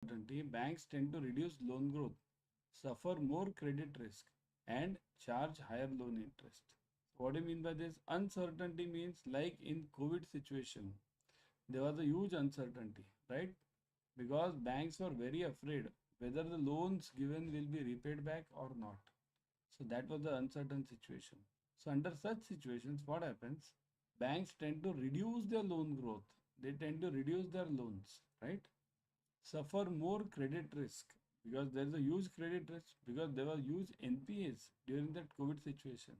uncertainty, banks tend to reduce loan growth, suffer more credit risk, and charge higher loan interest. What do you mean by this? Uncertainty means like in COVID situation, there was a huge uncertainty, right? Because banks were very afraid whether the loans given will be repaid back or not. So that was the uncertain situation. So under such situations, what happens? Banks tend to reduce their loan growth. They tend to reduce their loans, right? Suffer more credit risk because there is a huge credit risk because there was huge NPAs during that COVID situation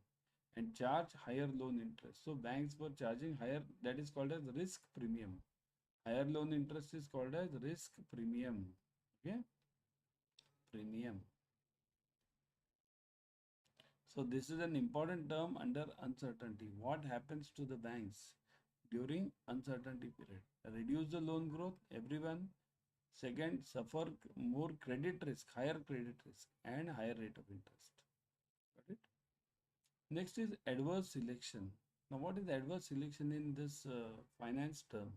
and charge higher loan interest. So banks were charging higher, that is called as risk premium. Higher loan interest is called as risk premium. Okay, premium. So this is an important term under uncertainty. What happens to the banks during uncertainty period? Reduce the loan growth, everyone. Second, suffer more credit risk, higher credit risk, and higher rate of interest. Got it? Next is adverse selection. Now, what is adverse selection in this finance term?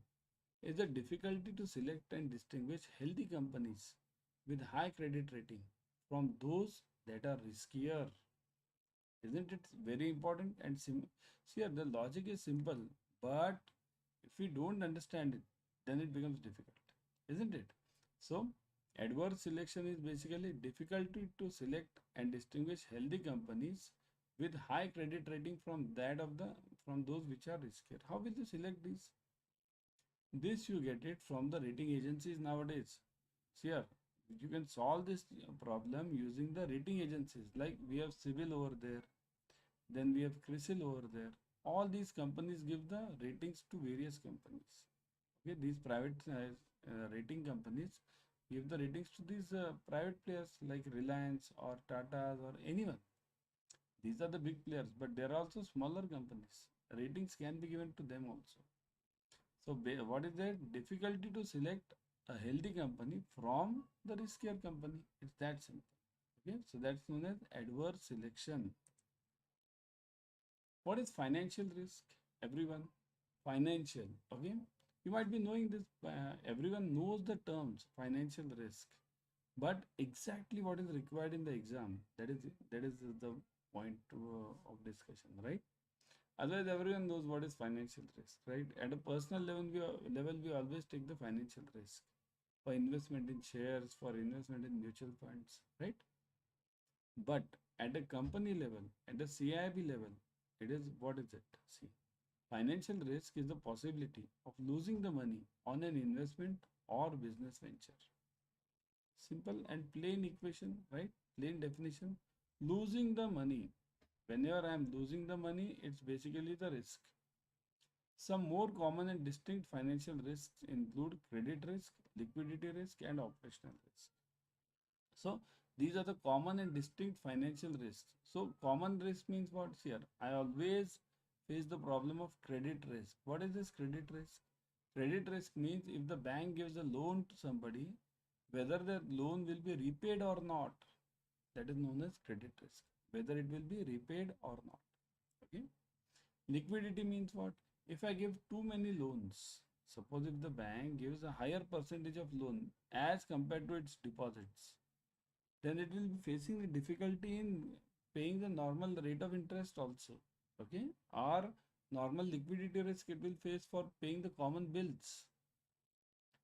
Is the difficulty to select and distinguish healthy companies with high credit rating from those that are riskier. Isn't it very important and see here the logic is simple, but if we don't understand it, then it becomes difficult, isn't it? So adverse selection is basically difficulty to select and distinguish healthy companies with high credit rating from that of the from those which are riskier. How will you select these? This you get it from the rating agencies nowadays. See here, you can solve this problem using the rating agencies like we have Civil over there, then we have CRISIL over there. All these companies give the ratings to various companies. Okay, these private rating companies give the ratings to these private players like Reliance or Tata's or anyone. These are the big players, but there are also smaller companies. Ratings can be given to them also. So what is the difficulty to select a healthy company from the riskier company? It's that simple. Okay, so that's known as adverse selection. What is financial risk? Everyone, financial. Okay, you might be knowing this. Everyone knows the terms financial risk, but exactly what is required in the exam, that is the point of discussion, right? Otherwise, everyone knows what is financial risk, right? At a personal level, we always take the financial risk for investment in shares, for investment in mutual funds, right? But at a company level, at a CIB level, it is what is it? See, financial risk is the possibility of losing the money on an investment or business venture. Simple and plain equation, right? Plain definition. Losing the money. Whenever I am losing the money, it's basically the risk. Some more common and distinct financial risks include credit risk, liquidity risk, and operational risk. So these are the common and distinct financial risks. So common risk means what here? I always face the problem of credit risk. What is this credit risk? Credit risk means if the bank gives a loan to somebody, whether the loan will be repaid or not. That is known as credit risk. Whether it will be repaid or not. Okay. Liquidity means what? If I give too many loans, suppose if the bank gives a higher percentage of loan as compared to its deposits, then it will be facing a difficulty in paying the normal rate of interest also. Okay, or normal liquidity risk it will face for paying the common bills.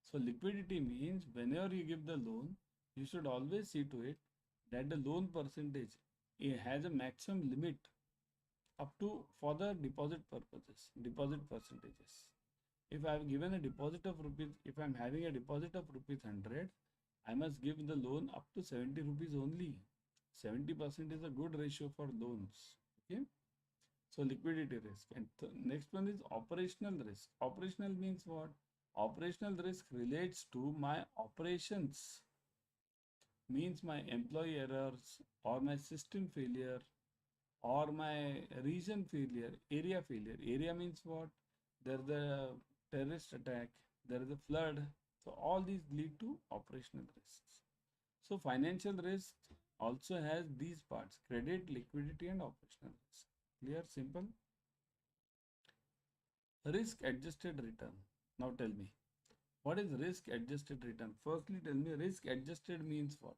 So liquidity means whenever you give the loan, you should always see to it that the loan percentage it has a maximum limit up to for the deposit purposes, deposit percentages. If I have given a deposit of rupees, if I am having a deposit of rupees 100, I must give the loan up to 70 rupees only. 70% is a good ratio for loans. Okay. So liquidity risk. And next one is operational risk. Operational means what? Operational risk relates to my operations. Means my employee errors or my system failure or my region failure, area failure. Area means what? There's a terrorist attack, there is a flood. So all these lead to operational risks. So financial risk also has these parts: credit, liquidity, and operational risk. Clear, simple. Risk adjusted return. Now tell me, What is risk adjusted return? Firstly, tell me risk adjusted means what?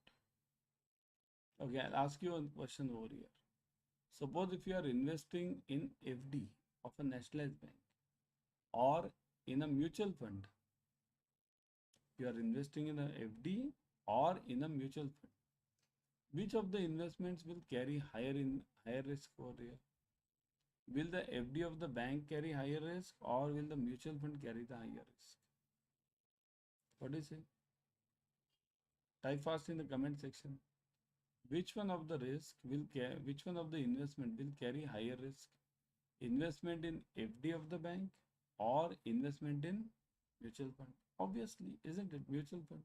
Okay, I'll ask you a question over here. Suppose if you are investing in FD of a nationalized bank or in a mutual fund, you are investing in a FD or in a mutual fund. Which of the investments will carry higher risk over here? Will the FD of the bank carry higher risk or will the mutual fund carry the higher risk? What do you say? Type fast in the comment section. Which one of the which one of the investment will carry higher risk? Investment in FD of the bank or investment in mutual fund? Obviously, isn't it mutual fund?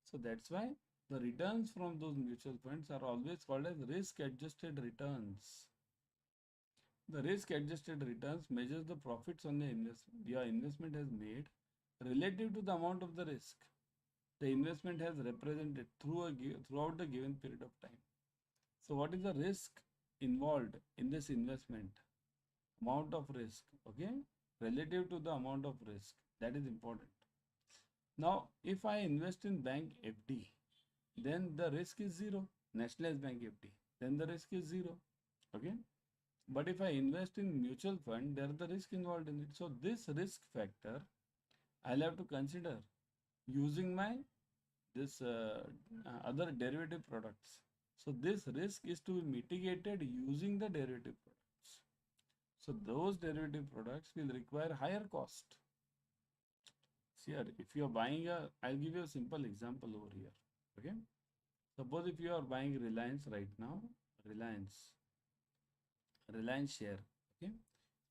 So that's why the returns from those mutual funds are always called as risk adjusted returns. The risk adjusted returns measures the profits on the investment your investment has made relative to the amount of the risk the investment has represented throughout the given period of time. So what is the risk involved in this investment? Amount of risk, okay, relative to the amount of risk, that is important. Now if I invest in bank FD, then the risk is zero. Nationalized bank FD, then the risk is zero, okay. But if I invest in mutual fund, there is the risk involved in it. So this risk factor I'll have to consider using my this other derivative products. So this risk is to be mitigated using the derivative products. So those derivative products will require higher cost. See here, if you are buying I'll give you a simple example over here. Okay. Suppose if you are buying Reliance right now, Reliance share. Okay.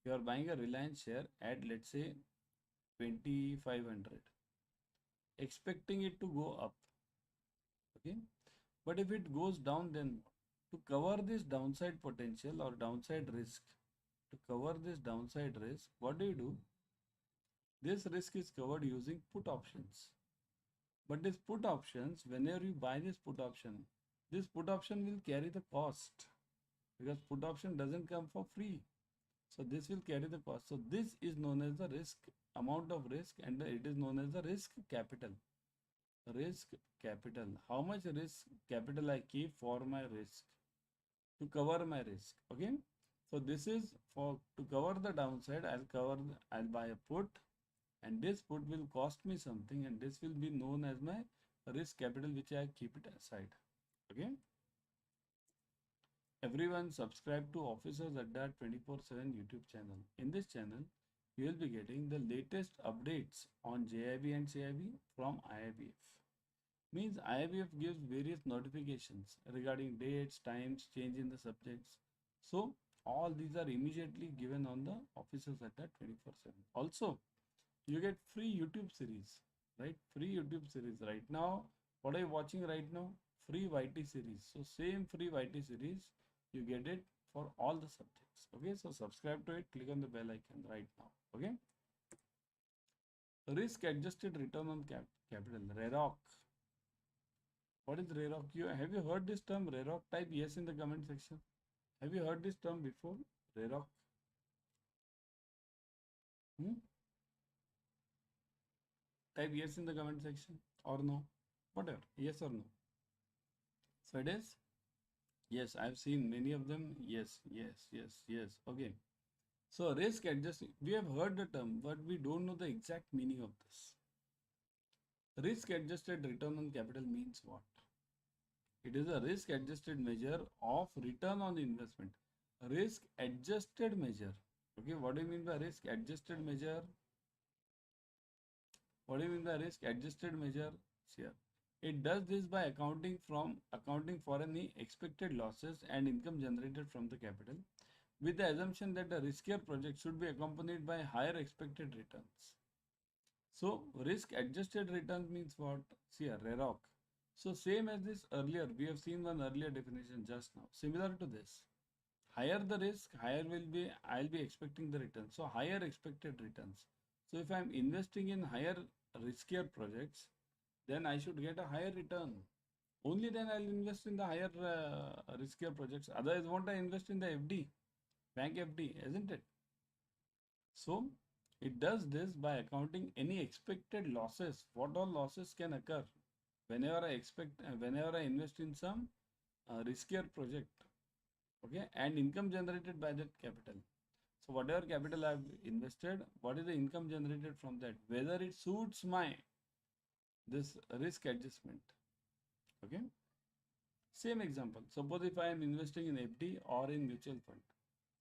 You are buying a Reliance share at let's say 2500, expecting it to go up. Okay. But if it goes down, then to cover this downside potential or downside risk, what do? This risk is covered using put options. But this put options, whenever you buy this put option will carry the cost because put option doesn't come for free. So this will carry the cost. So this is known as the risk, amount of risk, and it is known as the risk capital. Risk capital. How much risk capital I keep for my risk to cover my risk. Okay. So this is for to cover the downside. I'll buy a put, and this put will cost me something, and this will be known as my risk capital, which I keep it aside. Okay. Everyone subscribe to Officers Adda 24/7 YouTube channel. In this channel, you will be getting the latest updates on JIB and CIB from IIBF. Means IIBF gives various notifications regarding dates, times, change in the subjects. So all these are immediately given on the Officers Adda 24/7. Also, you get free YouTube series, right? Free YouTube series right now. What are you watching right now? Free YT series. So same free YT series, you get it for all the subjects. Okay, so subscribe to it, click on the bell icon right now. Okay. Risk adjusted return on capital, RAROC. What is RAROC? Have you heard this term RAROC? Type yes in the comment section. Have you heard this term before? RAROC. Type yes in the comment section or no. Whatever. Yes or no. So it is. Yes, I've seen many of them. Yes. Okay. So risk adjusting. We have heard the term, but we don't know the exact meaning of this. Risk adjusted return on capital means what? It is a risk adjusted measure of return on investment. Risk adjusted measure. Okay, what do you mean by risk adjusted measure? What do you mean by risk adjusted measure? Here. It does this by accounting for any expected losses and income generated from the capital, with the assumption that the riskier project should be accompanied by higher expected returns. So risk adjusted returns means what? See here, RAROC. So same as this earlier, we have seen one earlier definition just now. Similar to this, higher the risk, I'll be expecting the return. So higher expected returns. So if I'm investing in higher riskier projects, then I should get a higher return. Only then I'll invest in the higher riskier projects. Otherwise, won't I invest in the FD, bank FD, isn't it? So It does this by accounting any expected losses. What all losses can occur whenever I invest in some riskier project, okay, and income generated by that capital. So whatever capital I've invested, what is the income generated from that? Whether it suits my this risk adjustment, okay. Same example. Suppose if I am investing in FD or in mutual fund.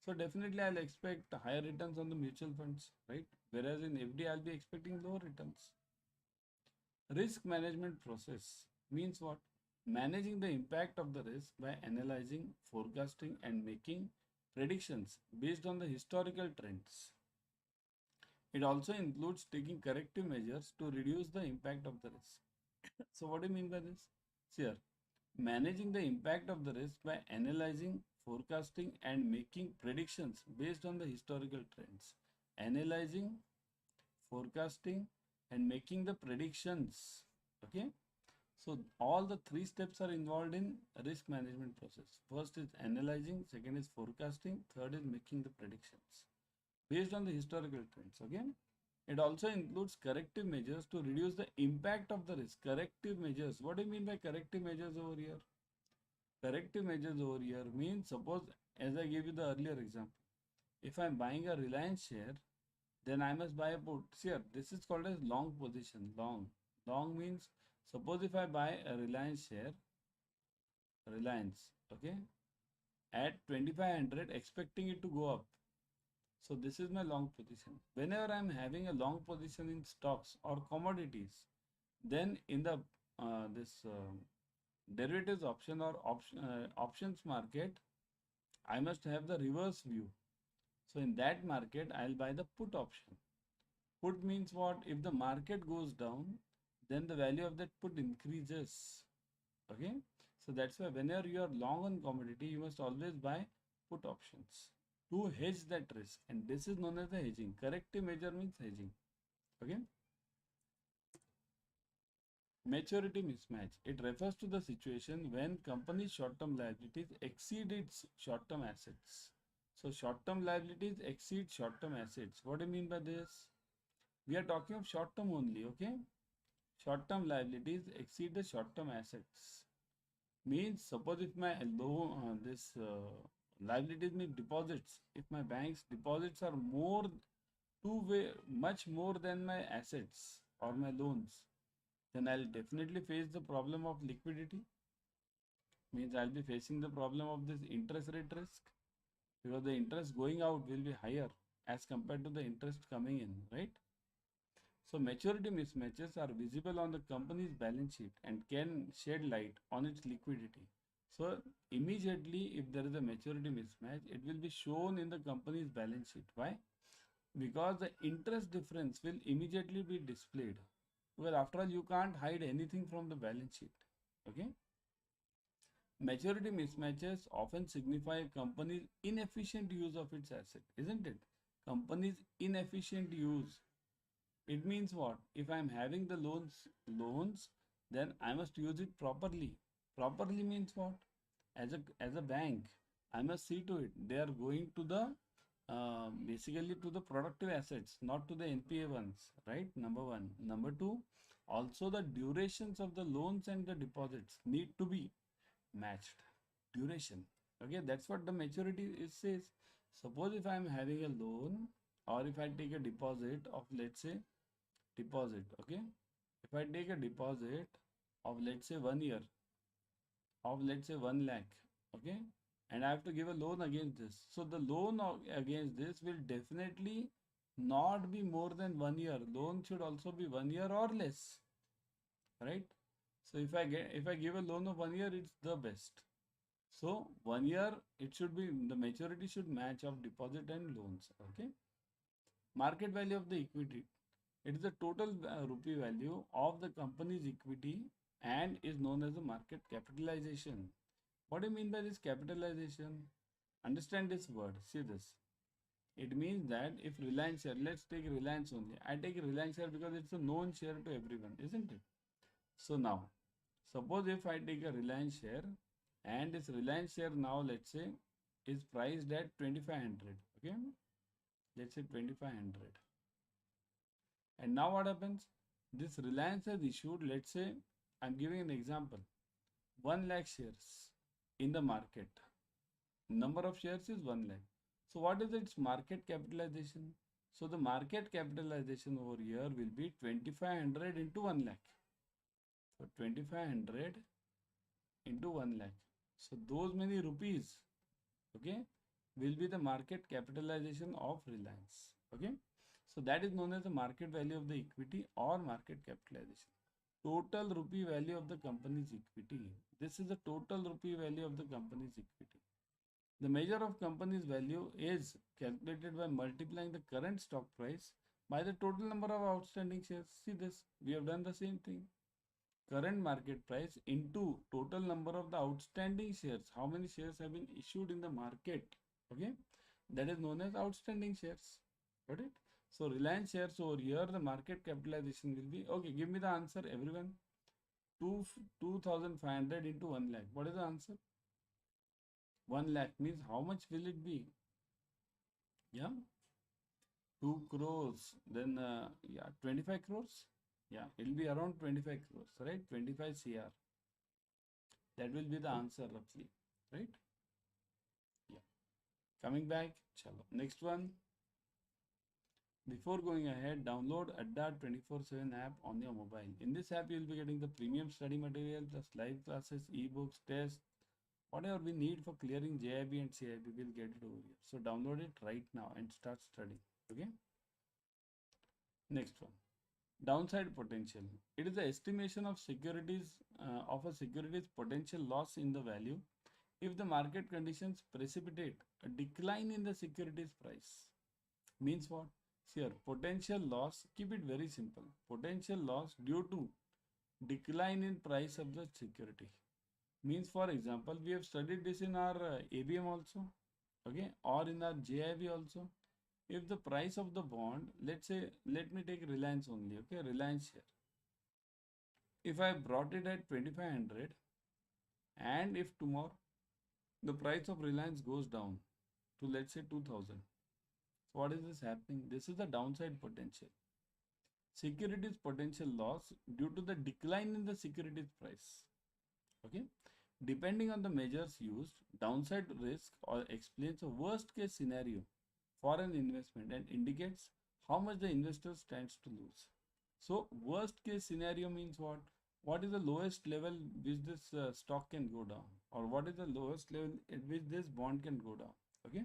So definitely I'll expect higher returns on the mutual funds, right? Whereas in FD I'll be expecting lower returns. Risk management process means what? Managing the impact of the risk by analyzing, forecasting, and making predictions based on the historical trends. It also includes taking corrective measures to reduce the impact of the risk. So, what do you mean by this? See here, managing the impact of the risk by analyzing, forecasting, and making predictions based on the historical trends. Analyzing, forecasting, and making the predictions. Okay. So all the three steps are involved in risk management process. First is analyzing, second is forecasting, third is making the predictions based on the historical trends. Okay. It also includes corrective measures to reduce the impact of the risk. Corrective measures. What do you mean by corrective measures over here? Corrective measures over here means, suppose as I gave you the earlier example, if I am buying a Reliance share, then I must buy a put. See here, this is called as long position. Long means, suppose if I buy a Reliance share, Reliance, okay, at 2500, expecting it to go up. So this is my long position. Whenever I am having a long position in stocks or commodities, then in the this derivatives option or options market, I must have the reverse view. So in that market, I'll buy the put option. Put means what? If the market goes down, then the value of that put increases. Okay. So that's why whenever you are long on commodity, you must always buy put options to hedge that risk. And this is known as the hedging. Corrective measure means hedging. Okay. Maturity mismatch. It refers to the situation when company's short-term liabilities exceed its short-term assets. So short-term liabilities exceed short-term assets. What do you mean by this? We are talking of short-term only, okay? Short-term liabilities exceed the short-term assets. Means suppose if my liabilities mean deposits. If my bank's deposits are much more than my assets or my loans, then I'll definitely face the problem of liquidity. Means I'll be facing the problem of this interest rate risk, because the interest going out will be higher as compared to the interest coming in, right? So maturity mismatches are visible on the company's balance sheet and can shed light on its liquidity. So immediately if there is a maturity mismatch, it will be shown in the company's balance sheet. Why? Because the interest difference will immediately be displayed. Well, after all, you can't hide anything from the balance sheet. Okay. Maturity mismatches often signify a company's inefficient use of its asset, isn't it? Company's inefficient use. It means what? If I am having the loans, then I must use it properly. Properly means what? As a bank, I must see to it they are going to the basically to the productive assets, not to the NPA ones, right? Number one. Number two, also the durations of the loans and the deposits need to be matched. Duration. Okay, that's what the maturity is says. Suppose if I am having a loan, or if I take a deposit of, let's say, deposit, okay, if I take a deposit of, let's say, 1 year, of, let's say, 1 lakh, okay, and I have to give a loan against this. So the loan against this will definitely not be more than 1 year. Loan should also be 1 year or less, right? So if I give a loan of 1 year, it's the best. So 1 year, it should be, the maturity should match of deposit and loans. Okay. Market value of the equity. It is the total rupee value of the company's equity and is known as the market capitalization. What do you mean by this capitalization? Understand this word. See this. It means that if Reliance share, let's take Reliance only. I take Reliance share because it's a known share to everyone, isn't it? So now, suppose if I take a Reliance share, and this Reliance share now, let's say, is priced at 2500. Okay, let's say 2500. And now what happens? This Reliance has issued, let's say, I'm giving an example, 1 lakh shares in the market. Number of shares is 1 lakh. So what is its market capitalization? So the market capitalization over here will be 2500 into 1 lakh. So 2500 into 1 lakh. So those many rupees, okay, will be the market capitalization of Reliance. Okay. So that is known as the market value of the equity or market capitalization. Total rupee value of the company's equity. This is the total rupee value of the company's equity. The measure of company's value is calculated by multiplying the current stock price by the total number of outstanding shares. See this, we have done the same thing. Current market price into total number of the outstanding shares. How many shares have been issued in the market? Okay, that is known as outstanding shares. Got it? So Reliance shares over here, the market capitalization will be, okay, give me the answer everyone. 2500 into 1 lakh. What is the answer? 1 lakh means how much will it be? Yeah, 2 crores. Then, yeah, 25 crores. Yeah, it will be around 25 crores, right? 25 CR. That will be the answer roughly, right? Yeah. Coming back, chalo. Next one. Before going ahead, download Adda 24/7 app on your mobile. In this app, you will be getting the premium study material plus live classes, ebooks, tests, whatever we need for clearing JIB and CIB, we'll get it over here. So download it right now and start studying. Okay. Next one. Downside potential. It is the estimation of securities of a security's potential loss in the value if the market conditions precipitate a decline in the security's price. Means what? Here, potential loss, keep it very simple. Potential loss due to decline in price of the security. Means, for example, we have studied this in our ABM also, okay, or in our JIB also. If the price of the bond, let's say, let me take Reliance only, okay, Reliance share. If I brought it at 2500 and if tomorrow the price of Reliance goes down to, let's say, 2000. So what is this happening? This is the downside potential. Securities potential loss due to the decline in the securities price. Okay. Depending on the measures used, downside risk or explains a worst case scenario for an investment and indicates how much the investor stands to lose. So worst case scenario means what? What is the lowest level which this stock can go down, or what is the lowest level at which this bond can go down? Okay.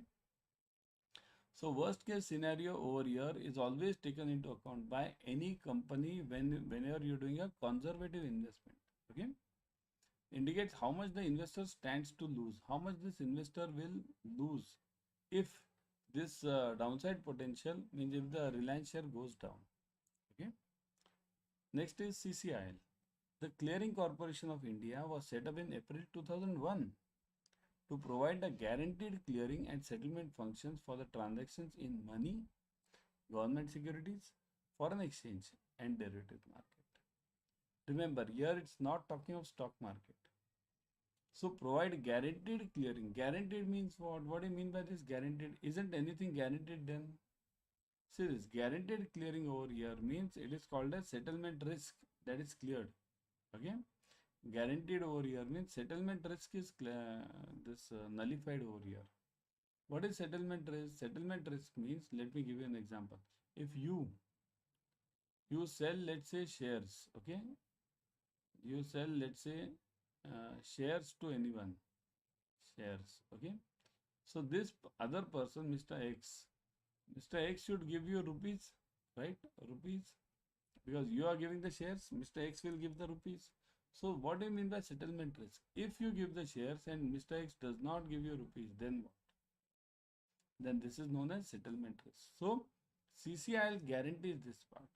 So worst case scenario over here is always taken into account by any company whenever you're doing a conservative investment. Okay. Indicates how much the investor stands to lose, how much this investor will lose if this downside potential means if the Reliance share goes down. Okay. Next is CCIL. The Clearing Corporation of India was set up in April 2001 to provide a guaranteed clearing and settlement functions for the transactions in money, government securities, foreign exchange and derivative market. Remember, here it's not talking of stock market. So provide guaranteed clearing. Guaranteed means what? What do you mean by this guaranteed? Isn't anything guaranteed then? See this guaranteed clearing over here means it is called a settlement risk that is cleared. Okay. Guaranteed over here means settlement risk is nullified over here. What is settlement risk? Settlement risk means, let me give you an example. If you sell, let's say, shares, okay, you sell, let's say, shares to anyone, shares, okay. So this other person, Mr. X should give you rupees, right? Rupees, because you are giving the shares, Mr. X will give the rupees. So what do you mean by settlement risk? If you give the shares and Mr. X does not give you rupees, then what? Then this is known as settlement risk. So CCIL guarantees this part.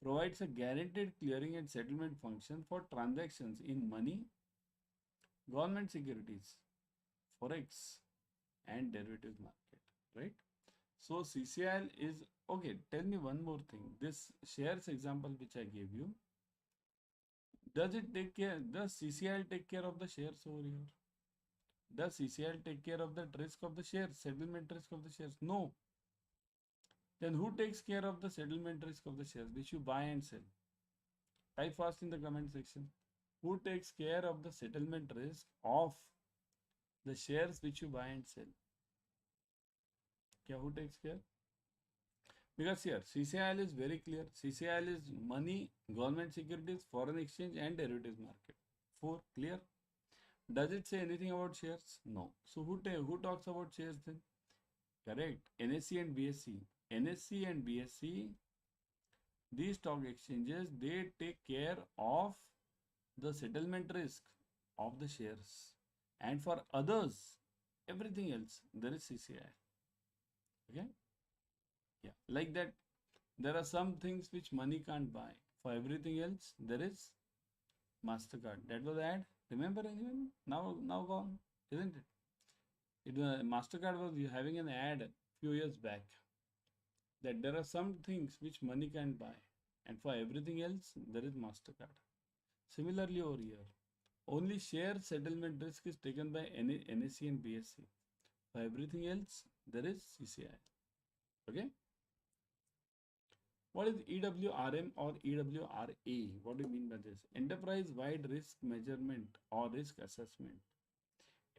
Provides a guaranteed clearing and settlement function for transactions in money, government securities, forex and derivative market, right? So CCIL is, okay, tell me one more thing. This shares example which I gave you, does CCIL take care of the shares over here? Does CCIL take care of the risk of the shares, settlement risk of the shares? No. Then who takes care of the settlement risk of the shares which you buy and sell? Type fast in the comment section. Who takes care of the settlement risk of the shares which you buy and sell? Yeah, who takes care? Because here CCIL is very clear. CCIL is money, government securities, foreign exchange and derivatives market. 4 clear. Does it say anything about shares? No. So who talks about shares then? Correct. NSE and BSE. NSE and BSE, these stock exchanges, they take care of the settlement risk of the shares. And for others, everything else, there is CCI. Okay? Yeah. Like that, there are some things which money can't buy. For everything else, there is MasterCard. That was ad. Remember anyone? Now gone, isn't it? MasterCard was having an ad few years back that there are some things which money can buy, and for everything else there is MasterCard. Similarly over here, only share settlement risk is taken by NSE and BSE. For everything else there is CCI. Okay. What is EWRM or EWRA? What do you mean by this? Enterprise wide risk measurement or risk assessment.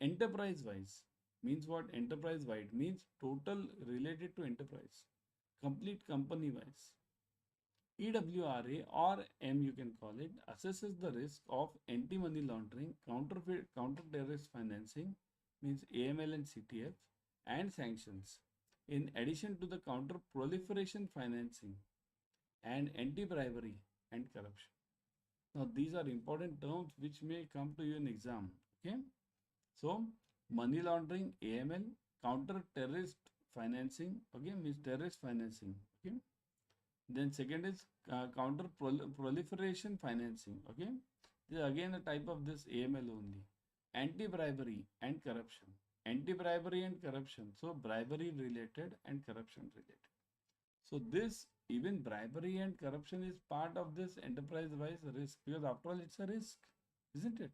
Enterprise wise means what? Enterprise wide means total related to enterprise, complete company wise. EWRA or M you can call it, assesses the risk of anti-money laundering, counter-terrorist financing means AML and CTF, and sanctions, in addition to the counter-proliferation financing and anti-bribery and corruption. Now these are important terms which may come to you in exam. Okay, so money laundering, AML, counter-terrorist financing, okay, means terrorist financing. Okay, then second is counter-proliferation financing. Okay, this is again a type of this AML only. Anti-bribery and corruption. Anti-bribery and corruption. So bribery related and corruption related. So this, even bribery and corruption is part of this enterprise-wise risk, because after all it's a risk, isn't it?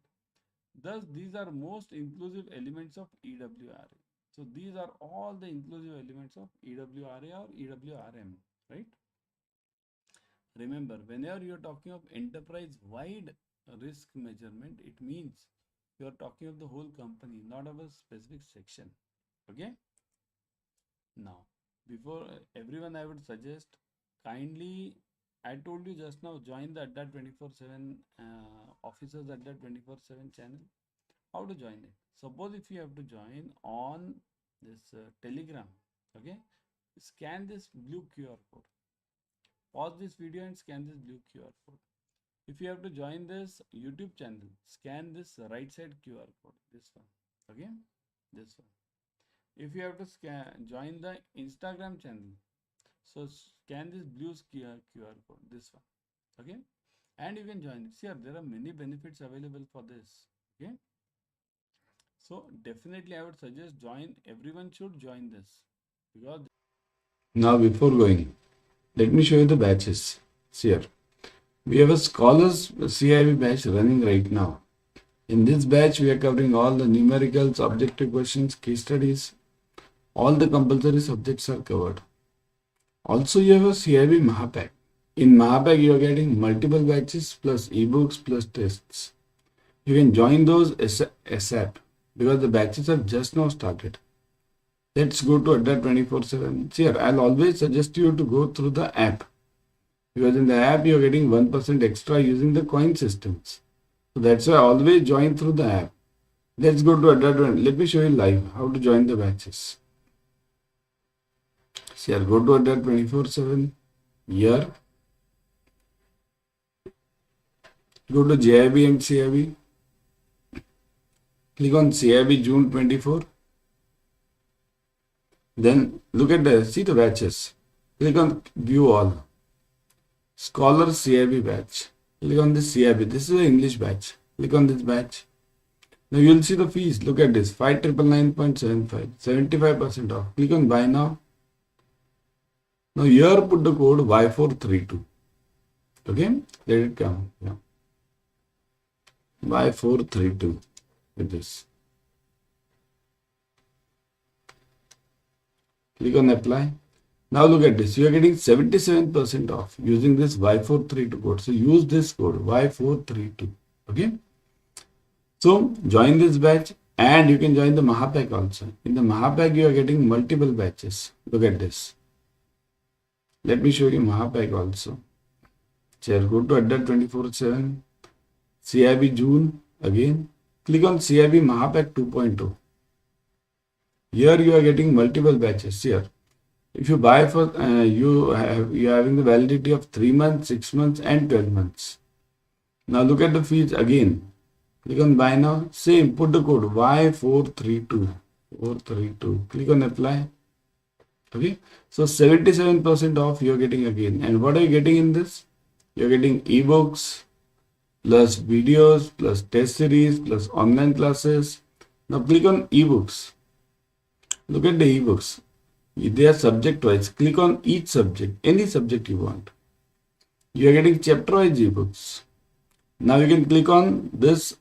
Thus these are most inclusive elements of EWRA. So these are all the inclusive elements of EWRA or EWRM, right? Remember, whenever you are talking of enterprise-wide risk measurement, it means you are talking of the whole company, not of a specific section. Okay. Now, before everyone, I would suggest kindly, I told you just now, join the Adda 24/7 officers Adda 24/7 channel. How to join it? Suppose if you have to join on this Telegram, okay, scan this blue QR code. Pause this video and scan this blue QR code. If you have to join this YouTube channel, scan this right side QR code, this one, okay, this one. If you have to join the Instagram channel, so scan this blue QR code, this one, okay, and you can join it. See, there are many benefits available for this, okay. So definitely I would suggest join. Everyone should join this, because now before going, let me show you the batches. See here, we have a Scholars CIIB batch running right now. In this batch, we are covering all the numericals, objective questions, case studies. All the compulsory subjects are covered. Also, you have a CIIB Mahapack. In Mahapack, you are getting multiple batches plus ebooks plus tests. You can join those ASAP because the batches have just now started. Let's go to Adda 24/7. Here, I'll always suggest you to go through the app, because in the app you are getting 1% extra using the coin systems. So that's why I always join through the app. Let's go to Adda 20. Let me show you live how to join the batches. Here, go to Adda 24/7. Here, go to JIB and CIB. Click on CIB June 24. Then look at see the batches. Click on view all. Scholar CIB batch. Click on this CIB. This is an English batch. Click on this batch. Now you will see the fees. Look at this. 5,999.75. 75% off. Click on buy now. Now here put the code Y432. Okay. Let it come. Yeah. Y432 with this. Click on apply. Now look at this. You are getting 77% off using this Y432 code. So use this code Y432. Okay. So join this batch and you can join the Mahapack also. In the Mahapack you are getting multiple batches. Look at this. Let me show you Mahapack also. Share, go to Adda 24/7. CAIIB June again. Click on CAIIB Mahapack 2.0. Here you are getting multiple batches here. If you buy for you are having the validity of 3 months, 6 months and 12 months. Now look at the fees again. Click on buy now. Same, put the code Y432. 432. Click on apply. Okay. So 77% off you are getting again. And what are you getting in this? You are getting ebooks plus videos plus test series plus online classes. Now click on ebooks. Look at the ebooks. They are subject wise. Click on each subject, any subject you want. You are getting chapter wise ebooks. Now you can click on this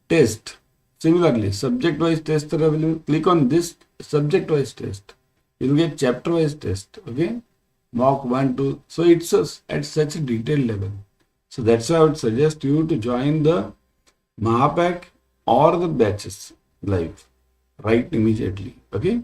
test. Similarly, subject wise tests are available. Click on this subject wise test. You will get chapter wise test. Okay. Mock 1, 2. So it's at such a detailed level. So that's why I would suggest you to join the Mahapack or the batches live right immediately. Okay.